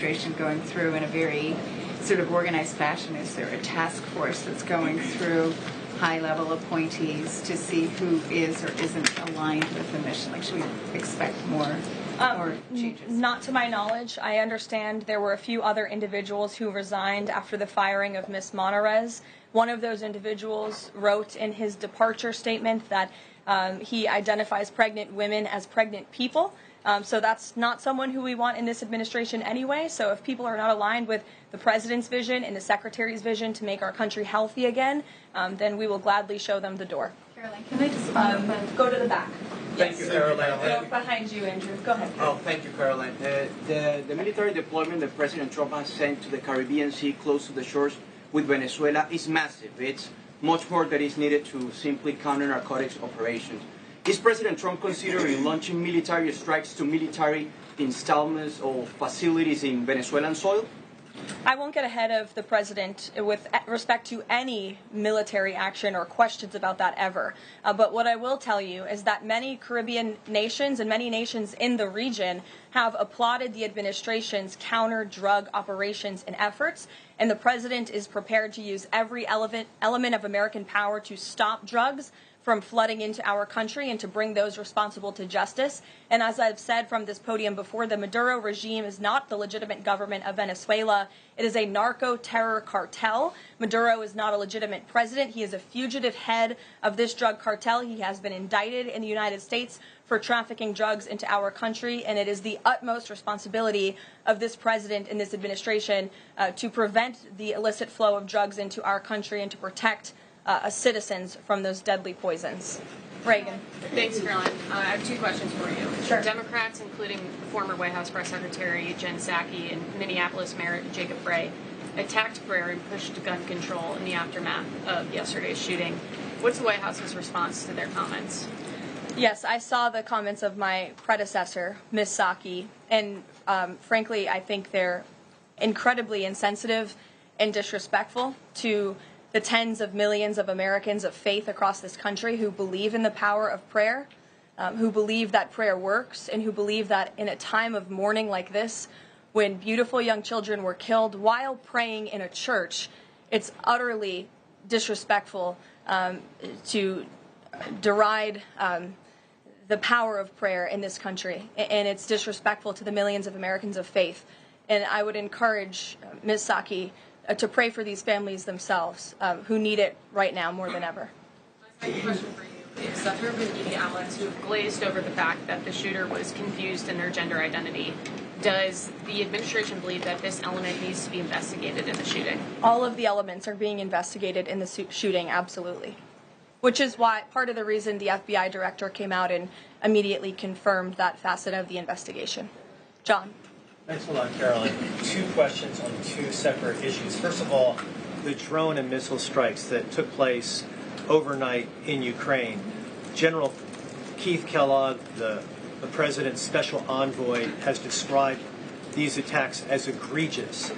going through in a very sort of organized fashion? Is there a task force that's going through high-level appointees to see who is or isn't aligned with the mission? Like, should we expect more changes? Not to my knowledge. I understand there were a few other individuals who resigned after the firing of Ms. Monarez. One of those individuals wrote in his departure statement that he identifies pregnant women as pregnant people. So that's not someone who we want in this administration anyway. So if people are not aligned with the president's vision and the secretary's vision to make our country healthy again, then we will gladly show them the door. Karoline, can I just go to the back? Thank you, Karoline. Go behind you, Andrew. Go ahead. Oh, thank you, Karoline. The military deployment that President Trump has sent to the Caribbean Sea close to the shores with Venezuela is massive. It's much more that is needed to simply counter narcotics operations. Is President Trump considering launching military strikes to military installments or facilities in Venezuelan soil? I won't get ahead of the president with respect to any military action or questions about that ever. But what I will tell you is that many Caribbean nations and many nations in the region have applauded the administration's counter-drug operations and efforts, and the president is prepared to use every element of American power to stop drugs from flooding into our country and to bring those responsible to justice. And as I've said from this podium before, the Maduro regime is not the legitimate government of Venezuela. It is a narco-terror cartel. Maduro is not a legitimate president. He is a fugitive head of this drug cartel. He has been indicted in the United States for trafficking drugs into our country, and it is the utmost responsibility of this president and this administration to prevent the illicit flow of drugs into our country and to protect citizens from those deadly poisons. Reagan. Thanks, Karoline. I have two questions for you. Sure. Democrats, including former White House Press Secretary Jen Psaki and Minneapolis Mayor Jacob Frey, attacked prayer and pushed gun control in the aftermath of yesterday's shooting. What's the White House's response to their comments? Yes, I saw the comments of my predecessor, Ms. Psaki, and frankly, I think they're incredibly insensitive and disrespectful to the tens of millions of Americans of faith across this country who believe in the power of prayer, who believe that prayer works, and who believe that in a time of mourning like this, when beautiful young children were killed while praying in a church, it's utterly disrespectful to deride the power of prayer in this country, and it's disrespectful to the millions of Americans of faith. And I would encourage Ms. Psaki to pray for these families themselves, who need it right now more than ever. My second question for you is that there have been media outlets who have glazed over the fact that the shooter was confused in their gender identity. Does the administration believe that this element needs to be investigated in the shooting? All of the elements are being investigated in the shooting, absolutely. Which is why part of the reason the FBI director came out and immediately confirmed that facet of the investigation. John. Thanks a lot, Caroline. Two questions on two separate issues. First of all, the drone and missile strikes that took place overnight in Ukraine. General Keith Kellogg, the president's special envoy, has described these attacks as egregious.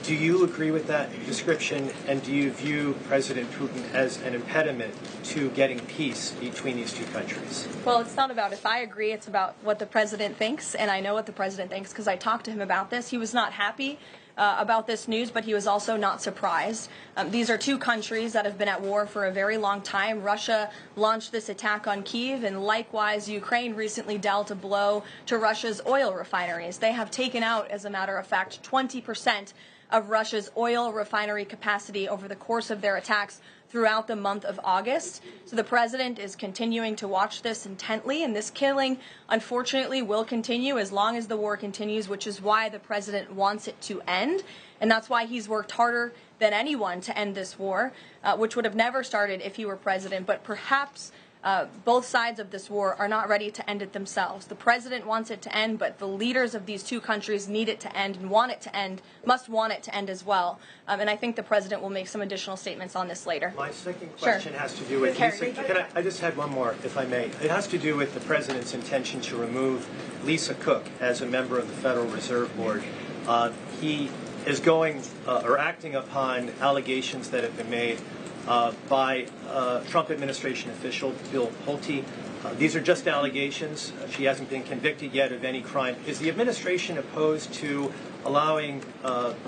Do you agree with that description, and do you view President Putin as an impediment to getting peace between these two countries? Well, it's not about if I agree, it's about what the president thinks, and I know what the president thinks because I talked to him about this. He was not happy about this news, but he was also not surprised. These are two countries that have been at war for a very long time. Russia launched this attack on Kyiv, and likewise, Ukraine recently dealt a blow to Russia's oil refineries. They have taken out, as a matter of fact, 20% of Russia's oil refinery capacity over the course of their attacks throughout the month of August. So the president is continuing to watch this intently, and this killing, unfortunately, will continue as long as the war continues, which is why the president wants it to end. And that's why he's worked harder than anyone to end this war, which would have never started if he were president. But perhaps both sides of this war are not ready to end it themselves. The president wants it to end, but the leaders of these two countries need it to end and want it to end, must want it to end as well. And I think the president will make some additional statements on this later. My second question has to do with, I just had one more, if I may. It has to do with the president's intention to remove Lisa Cook as a member of the Federal Reserve Board. He is going or acting upon allegations that have been made by Trump administration official Bill Pulte These are just allegations. She hasn't been convicted yet of any crime. Is the administration opposed to allowing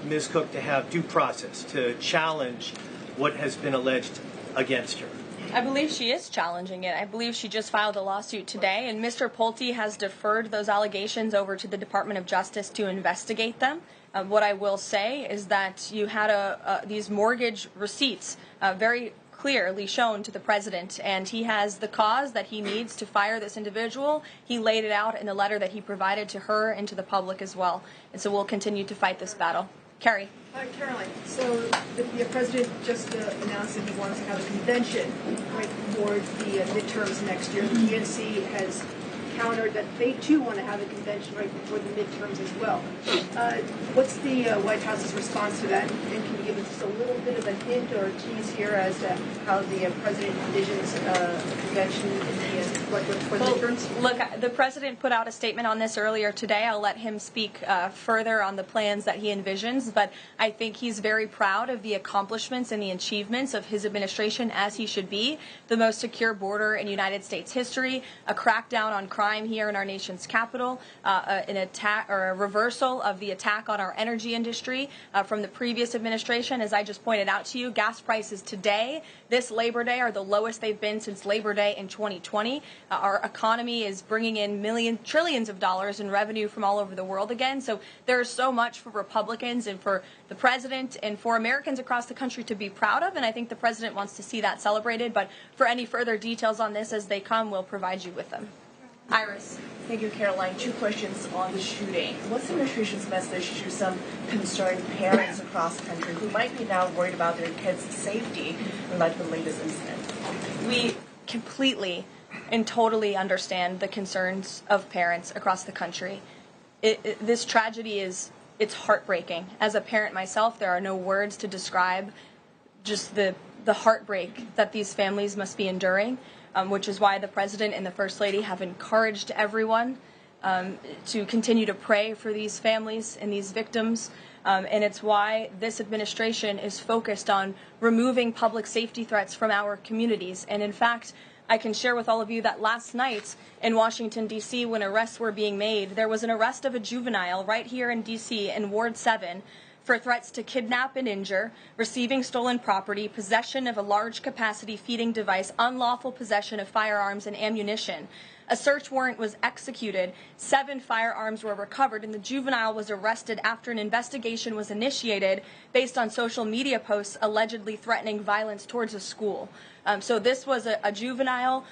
Ms. Cook to have due process, to challenge what has been alleged against her? I believe she is challenging it. I believe she just filed a lawsuit today, and Mr. Pulte has deferred those allegations over to the Department of Justice to investigate them. What I will say is that you had these mortgage receipts very clearly shown to the president, and he has the cause that he needs to fire this individual. He laid it out in the letter that he provided to her and to the public as well. And so we'll continue to fight this battle. Carrie. Karoline, so the president just announced that he wants to have a convention right for the midterms next year. The DNC has countered that they too want to have a convention right before the midterms as well. What's the White House's response to that? And can you give us just a little bit of a hint or a tease here as to how the president envisions a convention for the midterms? Look, the president put out a statement on this earlier today. I'll let him speak further on the plans that he envisions, but I think he's very proud of the accomplishments and the achievements of his administration, as he should be. The most secure border in United States history, a crackdown on crime here in our nation's capital, an attack or a reversal of the attack on our energy industry from the previous administration. As I just pointed out to you, gas prices today, this Labor Day, are the lowest they've been since Labor Day in 2020. Our economy is bringing in trillions of dollars in revenue from all over the world again. So there's so much for Republicans and for the president and for Americans across the country to be proud of, and I think the president wants to see that celebrated. But for any further details on this as they come, we'll provide you with them. Iris. Thank you, Karoline. Two questions on the shooting. What's the administration's message to some concerned parents across the country who might be now worried about their kids' safety in light of the latest incident? We completely and totally understand the concerns of parents across the country. This tragedy it's heartbreaking. As a parent myself, there are no words to describe just the heartbreak that these families must be enduring. Which is why the President and the First Lady have encouraged everyone to continue to pray for these families and these victims. And it's why this administration is focused on removing public safety threats from our communities. And in fact, I can share with all of you that last night in Washington, D.C., when arrests were being made, there was an arrest of a juvenile right here in D.C. in Ward 7 for threats to kidnap and injure, receiving stolen property, possession of a large capacity feeding device, unlawful possession of firearms and ammunition. A search warrant was executed, 7 firearms were recovered, and the juvenile was arrested after an investigation was initiated based on social media posts allegedly threatening violence towards a school. So this was a juvenile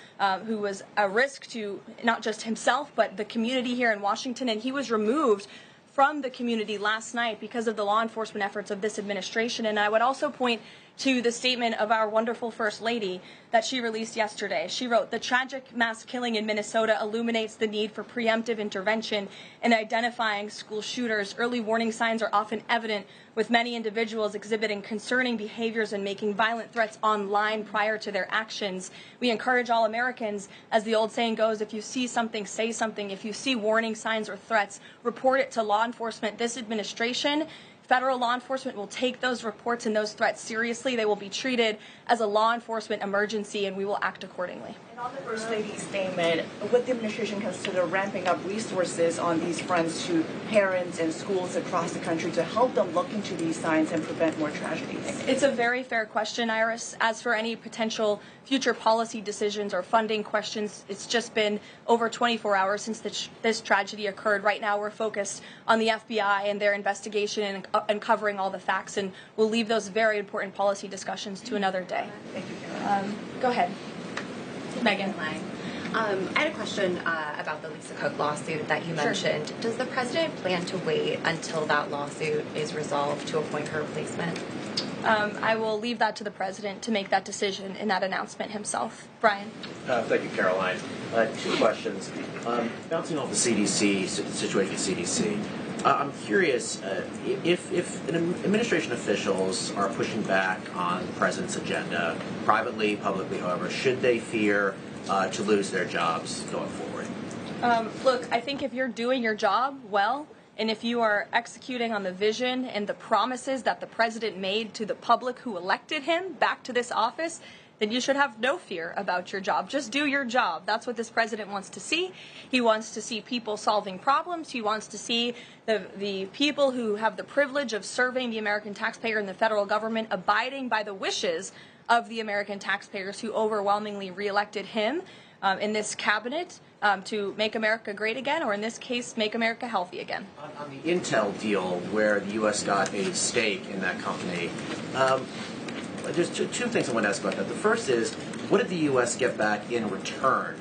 who was a risk to not just himself, but the community here in Washington, and he was removed from the community last night because of the law enforcement efforts of this administration. And I would also point to the statement of our wonderful First Lady that she released yesterday. She wrote, "The tragic mass killing in Minnesota illuminates the need for preemptive intervention in identifying school shooters. Early warning signs are often evident, with many individuals exhibiting concerning behaviors and making violent threats online prior to their actions. We encourage all Americans, as the old saying goes, if you see something, say something. If you see warning signs or threats, report it to law enforcement." This administration, federal law enforcement, will take those reports and those threats seriously. They will be treated as a law enforcement emergency, and we will act accordingly. And on the First Lady's statement, would the administration consider ramping up resources on these fronts to parents and schools across the country to help them look into these signs and prevent more tragedies? It's a very fair question, Iris. As for any potential future policy decisions or funding questions, it's just been over 24 hours since this tragedy occurred. Right now we're focused on the FBI and their investigation and uncovering all the facts, and we'll leave those very important policy discussions to another day. Thank you, Karoline. Go ahead. Megan. I had a question about the Lisa Cook lawsuit that you mentioned. Sure. Does the president plan to wait until that lawsuit is resolved to appoint her replacement? I will leave that to the president to make that decision in that announcement himself. Brian. Thank you, Karoline. 2 questions. Bouncing off the CDC situation with CDC, I'm curious if administration officials are pushing back on the president's agenda, privately, publicly, however, should they fear to lose their jobs going forward? Look, I think if you're doing your job well, and if you are executing on the vision and the promises that the president made to the public who elected him back to this office, then you should have no fear about your job. Just do your job. That's what this president wants to see. He wants to see people solving problems. He wants to see the people who have the privilege of serving the American taxpayer and the federal government abiding by the wishes of the American taxpayers who overwhelmingly reelected him in this cabinet to make America great again, or in this case, make America healthy again. On the Intel deal, where the U.S. got a stake in that company, there's two things I want to ask about that. The first is, what did the U.S. get back in return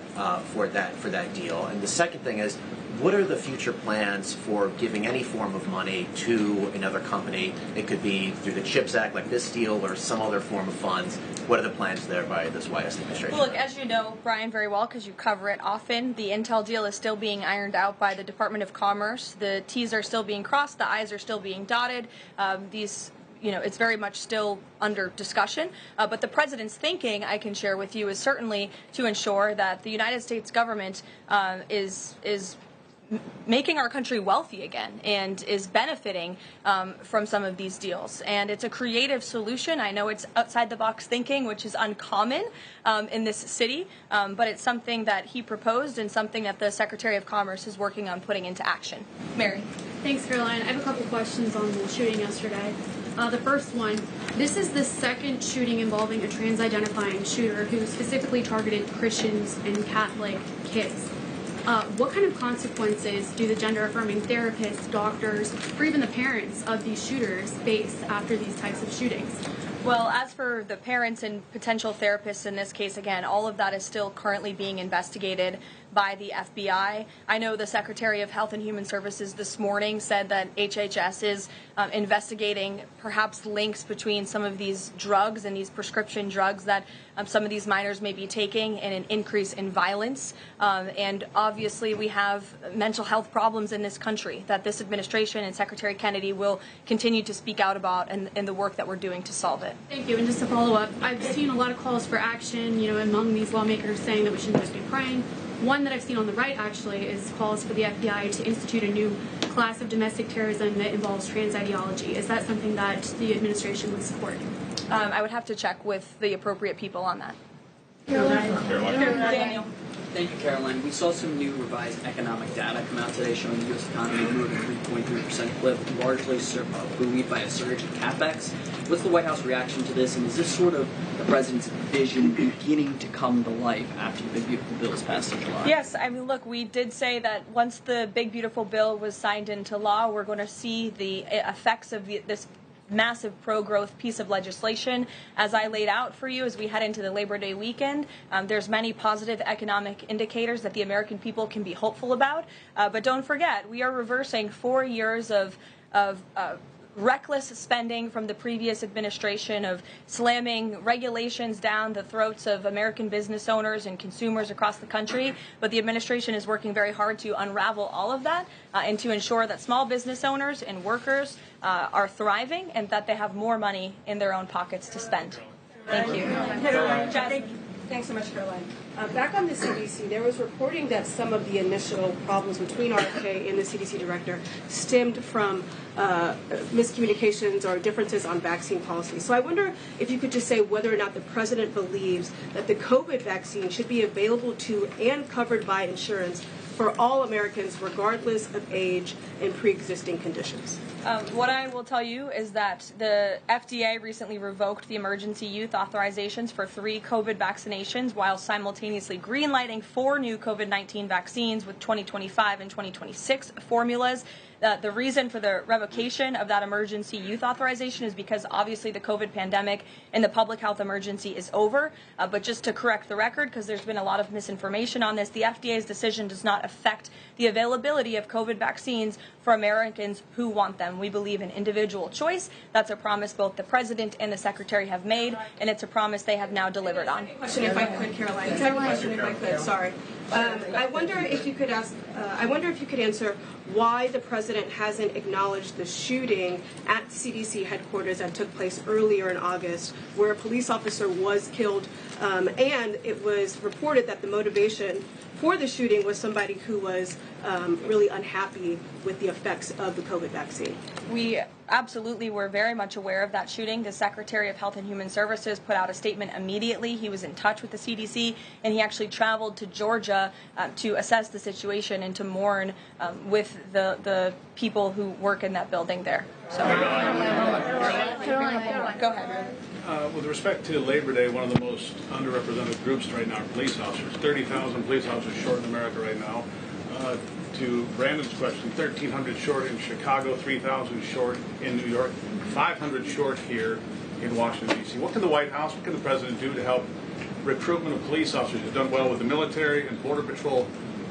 for that deal? And the second thing is, what are the future plans for giving any form of money to another company? It could be through the CHIPS Act, like this deal, or some other form of funds. What are the plans there by this White House administration? Well, look, as you know, Brian, very well, because you cover it often, the Intel deal is still being ironed out by the Department of Commerce. The T's are still being crossed, the I's are still being dotted. It's very much still under discussion. But the president's thinking, I can share with you, is certainly to ensure that the United States government is making our country wealthy again and is benefiting from some of these deals. And it's a creative solution. I know it's outside the box thinking, which is uncommon in this city, but it's something that he proposed and something that the Secretary of Commerce is working on putting into action. Mary. Thanks, Caroline. I have a couple questions on the shooting yesterday. The first one, this is the second shooting involving a trans-identifying shooter who specifically targeted Christians and Catholic kids. What kind of consequences do the gender-affirming therapists, doctors, or even the parents of these shooters face after these types of shootings? Well, as for the parents and potential therapists in this case, again, all of that is still currently being investigated by the FBI. I know the Secretary of Health and Human Services this morning said that HHS is investigating perhaps links between some of these drugs and these prescription drugs that some of these minors may be taking and an increase in violence. And obviously we have mental health problems in this country that this administration and Secretary Kennedy will continue to speak out about in the work that we're doing to solve it. Thank you. And just to follow up, I've seen a lot of calls for action, among these lawmakers saying that we shouldn't just be praying. One that I've seen on the right, actually, is calls for the FBI to institute a new class of domestic terrorism that involves trans ideology. Is that something that the administration would support? I would have to check with the appropriate people on that. Daniel. Thank you, Caroline. We saw some new revised economic data come out today showing the U.S. economy grew at a 3.3% clip, largely buoyed by a surge in capex. What's the White House reaction to this, and is this sort of the president's vision beginning to come to life after the Big Beautiful Bill was passed in July? Yes, I mean, look, we did say that once the Big Beautiful Bill was signed into law, we're going to see the effects of this massive pro-growth piece of legislation. As I laid out for you as we head into the Labor Day weekend, there's many positive economic indicators that the American people can be hopeful about. But don't forget, we are reversing 4 years of reckless spending from the previous administration, of slamming regulations down the throats of American business owners and consumers across the country. But the administration is working very hard to unravel all of that and to ensure that small business owners and workers are thriving and that they have more money in their own pockets to spend. Thank you. Thanks so much, Caroline. Back on the CDC, there was reporting that some of the initial problems between RFK and the CDC director stemmed from miscommunications or differences on vaccine policy. So I wonder if you could just say whether or not the president believes that the COVID vaccine should be available to and covered by insurance for all Americans, regardless of age and pre-existing conditions. What I will tell you is that the FDA recently revoked the emergency use authorizations for 3 COVID vaccinations while simultaneously greenlighting 4 new COVID-19 vaccines with 2025 and 2026 formulas. The reason for the revocation of that emergency use authorization is because obviously the COVID pandemic and the public health emergency is over. But just to correct the record, because there's been a lot of misinformation on this, the FDA's decision does not affect the availability of COVID vaccines for Americans who want them. We believe in individual choice. That's a promise both the president and the secretary have made, and it's a promise they have now delivered on. Question, if I could, Caroline. Second question, if I could. Sorry. I wonder if you could answer why the president hasn't acknowledged the shooting at CDC headquarters that took place earlier in August, where a police officer was killed, and it was reported that the motivation for the shooting was somebody who was really unhappy with the effects of the COVID vaccine. We absolutely were very much aware of that shooting. The Secretary of Health and Human Services put out a statement immediately. He was in touch with the CDC, and he actually traveled to Georgia to assess the situation and to mourn with the people who work in that building there. So, go ahead. With respect to Labor Day, one of the most underrepresented groups right now are police officers. 30,000 police officers short in America right now. To Brandon's question, 1,300 short in Chicago, 3,000 short in New York, 500 short here in Washington, D.C. What can the White House, what can the President do to help recruitment of police officers who've done well with the military and Border Patrol?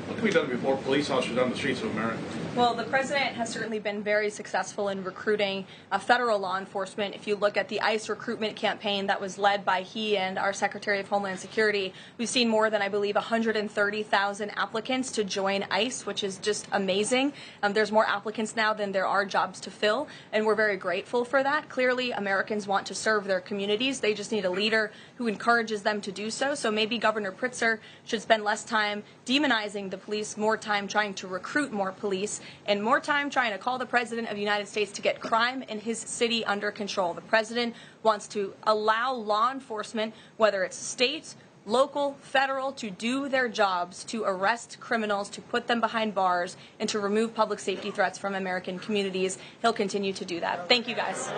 What can be done to get more police officers on the streets of America? Well, the president has certainly been very successful in recruiting federal law enforcement. If you look at the ICE recruitment campaign that was led by he and our Secretary of Homeland Security, we've seen more than, I believe, 130,000 applicants to join ICE, which is just amazing. There's more applicants now than there are jobs to fill, and we're very grateful for that. Clearly, Americans want to serve their communities. They just need a leader who encourages them to do so. So maybe Governor Pritzker should spend less time demonizing the police, more time trying to recruit more police, and more time trying to call the President of the United States to get crime in his city under control. The President wants to allow law enforcement, whether it's state, local, federal, to do their jobs, to arrest criminals, to put them behind bars, and to remove public safety threats from American communities. He'll continue to do that. Thank you, guys.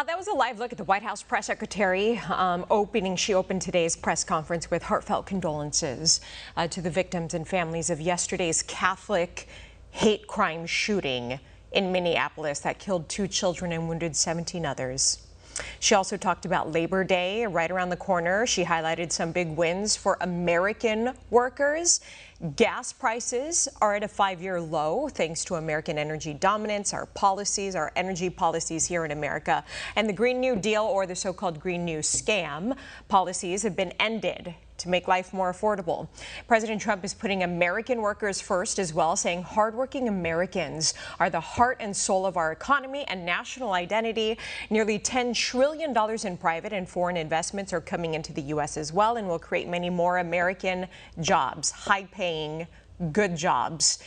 That was a live look at the White House press secretary opening. She opened today's press conference with heartfelt condolences to the victims and families of yesterday's Catholic hate crime shooting in Minneapolis that killed 2 children and wounded 17 others. She also talked about Labor Day right around the corner. She highlighted some big wins for American workers. Gas prices are at a 5-year low thanks to American energy dominance, our policies, our energy policies here in America. And the Green New Deal, or the so-called Green New Scam, policies have been ended to make life more affordable. President Trump is putting American workers first as well, saying hardworking Americans are the heart and soul of our economy and national identity. Nearly $10 trillion in private and foreign investments are coming into the U.S. as well and will create many more American jobs, high-paying, good jobs.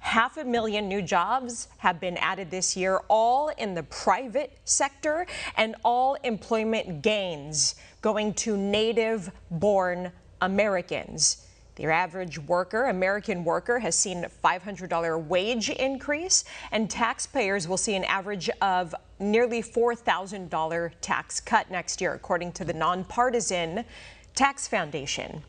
500,000 new jobs have been added this year, all in the private sector, and all employment gains going to native-born Americans. The average worker, American worker, has seen a $500 wage increase, and taxpayers will see an average of nearly $4,000 tax cut next year, according to the Nonpartisan Tax Foundation.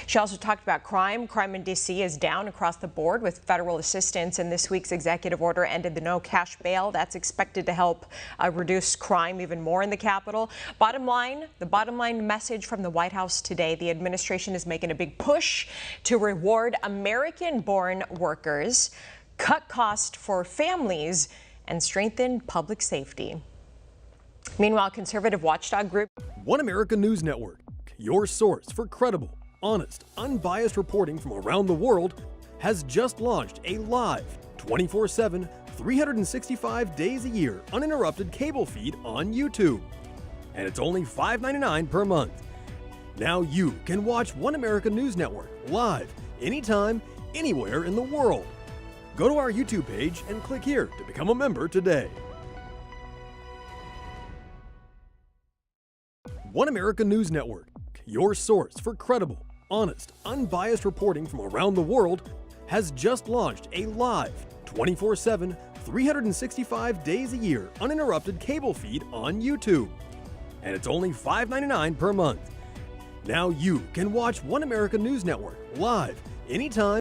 She also talked about crime. Crime in D.C. is down across the board with federal assistance, and this week's executive order ended the no cash bail. That's expected to help reduce crime even more in the Capitol. The bottom line message from the White House today: the administration is making a big push to reward American-born workers, cut costs for families, and strengthen public safety. Meanwhile, conservative watchdog group One America News Network, your source for credible, honest, unbiased reporting from around the world, has just launched a live, 24/7, 365 days a year, uninterrupted cable feed on YouTube. And it's only $5.99 per month. Now you can watch One America News Network live, anytime, anywhere in the world. Go to our YouTube page and click here to become a member today. One America News Network, your source for credible, honest, unbiased reporting from around the world, has just launched a live, 24/7, 365 days a year, uninterrupted cable feed on YouTube. And it's only $5.99 per month. Now you can watch One America News Network live, anytime.